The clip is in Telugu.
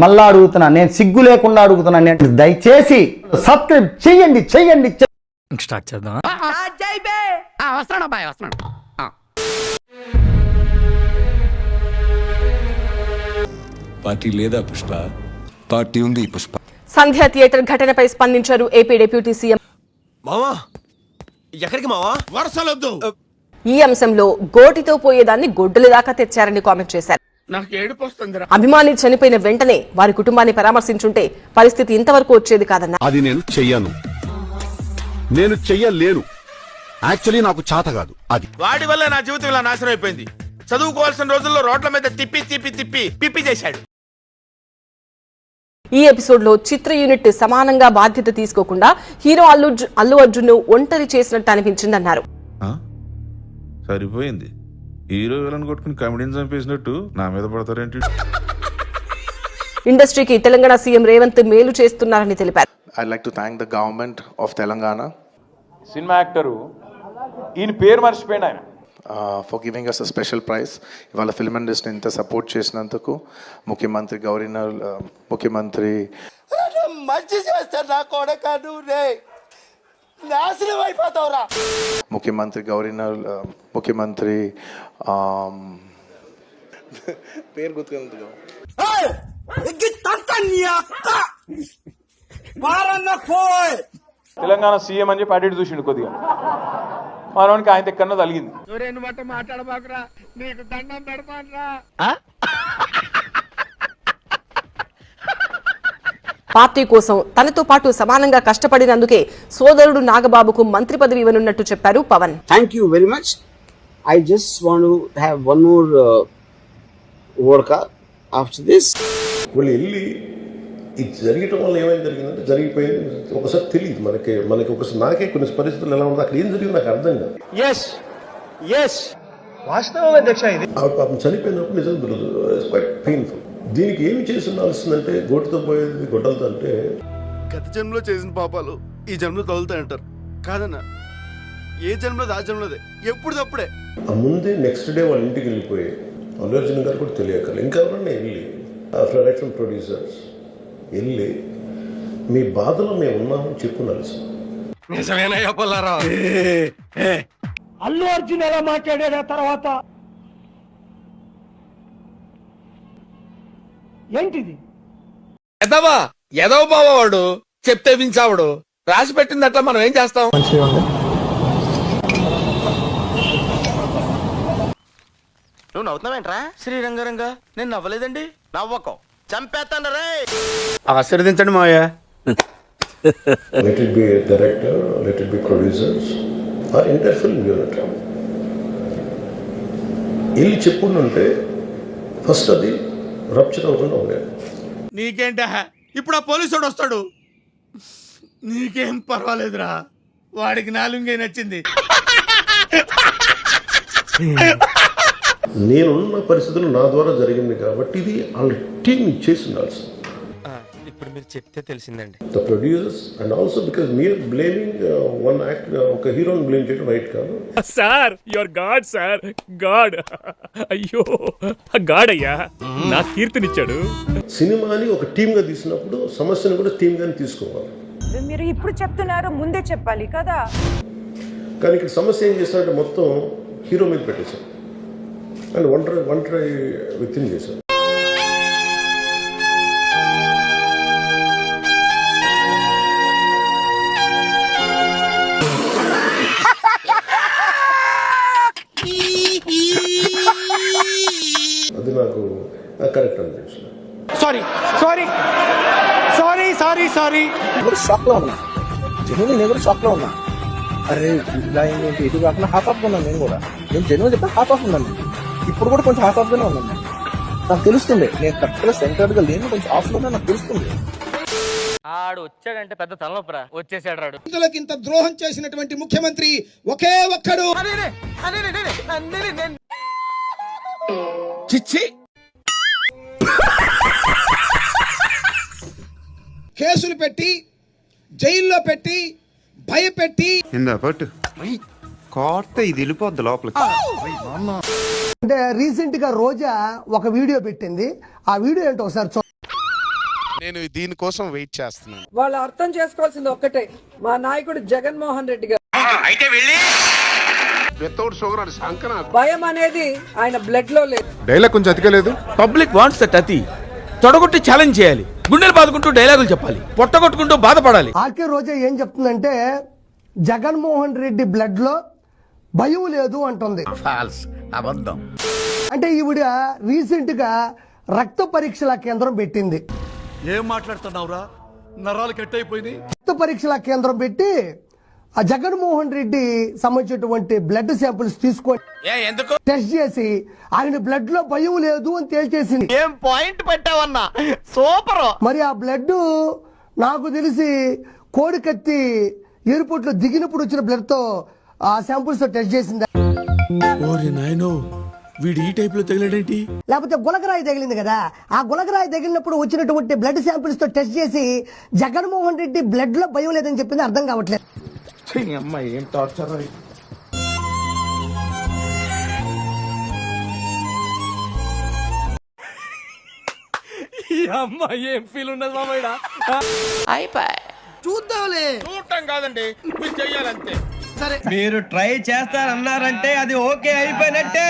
మళ్ళా అడుగుతున్నా, నేను సిగ్గు లేకుండా అడుగుతున్నా, నేను దయచేసి సబ్స్క్రైబ్ చెయ్యండి చెయ్యండి. స్టార్ట్ చేద్దాం. పార్టీ లేదా పుష్ప? పార్టీ ఉంది పుష్ప. సంధ్య థియేటర్ ఘటనపై స్పందించారు ఏపీ డిప్యూటీ సీఎం. మావా ఎక్కడికి మావా? వరసలొద్దు. ఈ అంశంలో గోటితో పోయేదాన్ని గొడ్డలి దాకా తెచ్చారని కామెంట్ చేశారు. అభిమాని చనిపోయిన వెంటనే వారి కుటుంబాన్ని పరామర్శించుంటే పరిస్థితి ఇంతవరకు వచ్చేది కాదన్నారు. అది నేను చెయ్యను, నేను చెయ్యలేను. యాక్చువల్లీ నాకు చేత కాదు. అది వాడి వల్ల నా జీవితం ఇలా నాశనం అయిపోయింది. చదువుకోవాల్సిన రోజుల్లో రోడ్ల మీద తిప్పి తిప్పి తిప్పి పిప్పి చేశాడు. ఈ ఎపిసోడ్ లో చిత్ర యూనిట్ సమానంగా బాధ్యత తీసుకోకుండా హీరో అల్లు అర్జున్ ను ఒంటరి చేసినట్టు అనిపించిందన్నారు. సరిపోయింది, హీరో విలన్ కొట్టుకుని కమెడీని చంపేసినట్టు నా మీద పడతారేంటి? ఇండస్ట్రీకి తెలంగాణ సీఎం రేవంత్ మేలు చేస్తున్నారని తెలిపారు. I'd like to thank the government of Telangana. Cinema actor ఈయన పేరు మర్చిపోయిన ఆయన for giving us a special prize. ఇవాళ ఫిల్మ్ ఇండస్ట్రీ ఇంత సపోర్ట్ చేసినందుకు ముఖ్యమంత్రి గవర్నర్ ముఖ్యమంత్రి మంచి చేస్తే నా కొడకను రే నాశనం అయిపోతావురా. ముఖ్యమంత్రి గవర్నర్ ముఖ్యమంత్రి పేరు గుర్తుకుంది. తెలంగాణ సీఎం అని చెప్పి అడిగి చూసిండు కొద్దిగా, మనకి ఆయన ఎక్కడో తలిగింది. పార్టీ కోసం తనతో పాటు సమానంగా కష్టపడినందుకే సోదరుడు నాగబాబుకు మంత్రి పదవి ఇవ్వనున్నట్టు చెప్పారు Pawan. Thank you very much. I just want to have one more vodka after this. వాళ్ళు వెళ్ళి ఇది జరగటం వల్ల ఏమైనా జరిగిందంటే జరిగిపోయింది. ఒకసారి తెలియదు మనకి ఒకసారి నాకే కొన్ని పరిస్థితులు ఎలా ఉందో అక్కడ ఏం జరిగింది నాకు అర్థం కాదు. పాపం చనిపోయినప్పుడు నిజం తెలియదు. It's quite painful. దీనికి ఏమి చేసి ఉండాల్సిందంటే గోటుతో పోయేది గొడ్డలతో అంటే గత జన్మలో చేసిన పాపాలు ఈ జన్మలో తగులుతాయంటారు కాదన్నా. ఏ జన్మలో ఆ జన్మలోదే, ఎప్పుడు తప్పుడే. ఆ ముందే నెక్స్ట్ డే వాళ్ళ ఇంటికి వెళ్ళిపోయి అల్లు అర్జున్ గారు కూడా తెలియక ఇంకెవరన్నా వెళ్ళి డైరెక్షన్ ప్రొడ్యూసర్స్ వెళ్ళి మీ బాధలో మేము ఉన్నామని చెప్పున్నారు. అల్లు అర్జున్ ఎలా మాట్లాడా తర్వాత ఏంటిది? ఎదవ బావాడు చెప్తే వించావుడు రాసి పెట్టింది అట్లా మనం ఏం చేస్తాం? నువ్వు నవ్వుతున్నావేంట్రా శ్రీరంగరంగా? నేను నవ్వలేదండి. నవ్వకం చంపేస్తాను రే. ఆశీర్వదించండి మాయా. Let it be a director, let it be producers or entire film unit. వెళ్ళి చెప్పుంటే ఫస్ట్ అది రప్చర్ అవ్వకుండా ఉండేది. నీకేంట ఇప్పుడు ఆ పోలీసుడు వస్తాడు, నీకేం పర్వాలేదురా, వాడికి నాలుగే నచ్చింది. నేనున్న పరిస్థితులు నా ద్వారా జరిగింది కాబట్టి ఇది వాళ్ళ టీం ఇచ్చేసి ఉండాల్సి. ఇప్పుడు మీరు చెప్తే తెలిసిందండి. The producers and also because మీరు బ్లేమింగ్ వన్ యాక్ట్, ఒక హీరోని బ్లేమ్ చేయడం రైట్ కాదు sir. Your God sir, God. అయ్యో గాడ్ అయ్యా, నా కీర్తినిచ్చాడు. సినిమాని ఒక టీమ్ గా తీసినప్పుడు సమస్యను కూడా టీమ్ గానే తీసుకోవాలి. మీరు ఇప్పుడు చెప్తున్నారు, ముందే చెప్పాలి కదా. కానీ ఇక్కడ సమస్య ఏం చేస్తారంటే మొత్తం హీరో మీద పెట్టేశారు అండ్ ఒంటరి వ్యక్తిని చేశారు. అది నాకు కరెక్ట్ అనిపించింది. సారీ షాక్ లో ఉన్నా, జెన్యున్ నేను కూడా షాక్ లో ఉన్నా. అరే ఇలా ఏంటి, ఇటు కాకుండా హాఫ్ ఆఫ్ ఉన్నాను నేను కూడా. నేను జెన్యున్ చెప్తే హాఫ్ ఆఫ్ ఉన్నాను. ఇప్పుడు కూడా కొంచెం హాఫ్ ఆఫ్ గానే ఉన్నాను. నాకు తెలుస్తుంది నేను కరెక్ట్ గా సెంటర్డ్ గా లేని, కొంచెం ఆఫ్ లోనే నాకు తెలుస్తుంది. ఆడు వచ్చాడంటే పెద్ద తలనొప్పరా, వచ్చేసాడు రాడు. ఇంత ద్రోహం చేసినటువంటి ముఖ్యమంత్రి ఒకే ఒక్కడు. చిచ్చి కేసులు పెట్టి జైల్లో పెట్టి భయపెట్టి కోర్త ఇది వెళ్ళిపోద్ది లోపలికి. అంటే రీసెంట్ గా రోజా ఒక వీడియో పెట్టింది. ఆ వీడియో ఏంటో ఒకసారి నేను దీనికోసం వెయిట్ చేస్తున్నాను. వాళ్ళు అర్థం చేసుకోవాల్సింది ఒక్కటే, మా నాయకుడు జగన్మోహన్ రెడ్డి గారు భయం అనేది ఆయన బ్లడ్ లో లేదు. డైలాగ్ కొంచెం అతికలేదు. పబ్లిక్ వాంట్స్ దట్ అతి. తొడగొట్టి ఛాలెంజ్ చేయాలి, గుండెలు బాదుకుంటూ డైలాగులు చెప్పాలి, పొట్టగొట్టుకుంటూ బాధపడాలి. ఆర్కే రోజా ఏం చెప్తుందంటే జగన్మోహన్ రెడ్డి బ్లడ్ లో భయం లేదు అంటుంది. అబద్ధం. అంటే ఈవిడ రీసెంట్ గా రక్త పరీక్షల కేంద్రం పెట్టింది. ఏం మాట్లాడుతున్నావురా, నరాలు కట్ అయిపోయింది. రక్త పరీక్షల కేంద్రం పెట్టి ఆ జగన్మోహన్ రెడ్డి సంబంధించినటువంటి బ్లడ్ శాంపిల్స్ తీసుకొని టెస్ట్ చేసి ఆయన బ్లడ్ లో భయం లేదు అని తేల్చేసింది. ఏం పాయింట్ పెట్టావన్నా, సూపర్. మరి ఆ బ్లడ్ నాకు తెలిసి కోడికత్తి ఎయిర్పోర్ట్ లో దిగినప్పుడు వచ్చిన బ్లడ్ తో ఆ శాంపుల్స్ తో టెస్ట్ చేసింది. ఓరి నాయనో, వీడు ఈ టైప్ లో తగిలాడేంటి? లేకపోతే గులకరాయి తగిలింది కదా, ఆ గులకరాయి తగిలినప్పుడు వచ్చినటువంటి బ్లడ్ శాంపిల్స్ తో టెస్ట్ చేసి జగన్మోహన్ రెడ్డి బ్లడ్ లో భయం లేదని చెప్పింది. అర్థం కావట్లేదు. అమ్మాయి ఏం టార్చర్. ఈ అమ్మాయి ఏం ఫీల్ ఉన్నది మామయ్య. చూద్దాంలే. చూడటం కాదండి, మీరు చెయ్యాలంతే. మీరు ట్రై చేస్తారన్నారంటే అది ఓకే అయిపోయినట్టే.